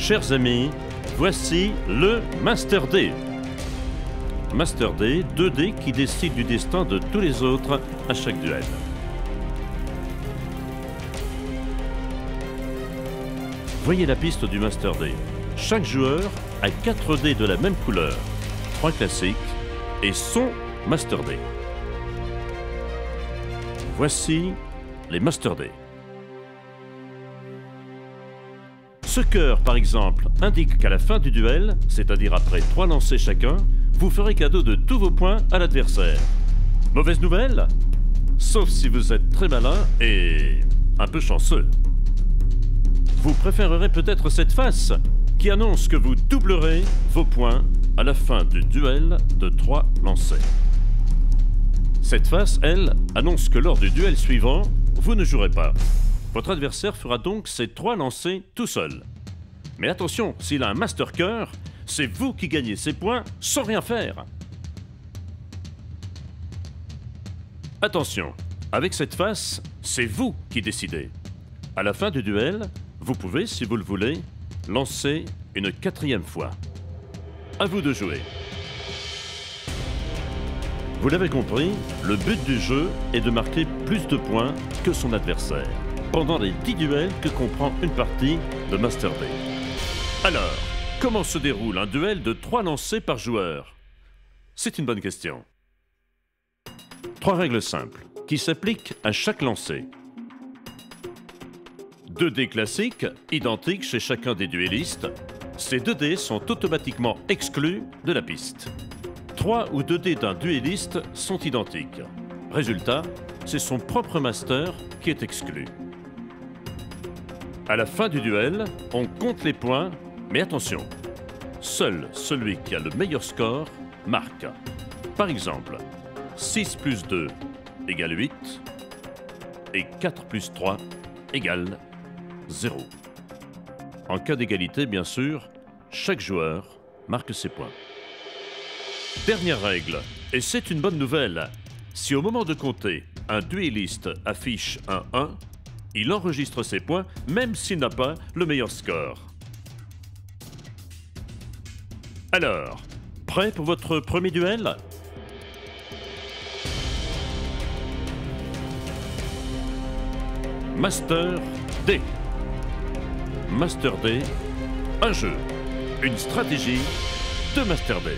Chers amis, voici le Master D. Master D, 2 dés qui décident du destin de tous les autres à chaque duel. Voyez la piste du Master D. Chaque joueur a 4 dés de la même couleur, 3 classiques et son Master D. Voici les Master D. Ce cœur, par exemple, indique qu'à la fin du duel, c'est-à-dire après 3 lancers chacun, vous ferez cadeau de tous vos points à l'adversaire. Mauvaise nouvelle? Sauf si vous êtes très malin et un peu chanceux. Vous préférerez peut-être cette face qui annonce que vous doublerez vos points à la fin du duel de 3 lancers. Cette face, elle, annonce que lors du duel suivant, vous ne jouerez pas. Votre adversaire fera donc ces 3 lancers tout seul. Mais attention, s'il a un Master Cœur, c'est vous qui gagnez ces points sans rien faire. Attention, avec cette face, c'est vous qui décidez. À la fin du duel, vous pouvez, si vous le voulez, lancer une 4e fois. À vous de jouer. Vous l'avez compris, le but du jeu est de marquer plus de points que son adversaire pendant les 10 duels que comprend une partie de Master D. Alors, comment se déroule un duel de 3 lancers par joueur? C'est une bonne question. 3 règles simples qui s'appliquent à chaque lancer. 2 dés classiques, identiques chez chacun des duellistes. Ces 2 dés sont automatiquement exclus de la piste. 3 ou 2 dés d'un duelliste sont identiques. Résultat, c'est son propre master qui est exclu. À la fin du duel, on compte les points, mais attention, seul celui qui a le meilleur score marque. Par exemple, 6 plus 2 égale 8 et 4 plus 3 égale 0. En cas d'égalité, bien sûr, chaque joueur marque ses points. Dernière règle, et c'est une bonne nouvelle. Si au moment de compter, un duelliste affiche un 1, il enregistre ses points même s'il n'a pas le meilleur score. Alors, prêt pour votre premier duel? Master D. Master D, un jeu, une stratégie de Master D.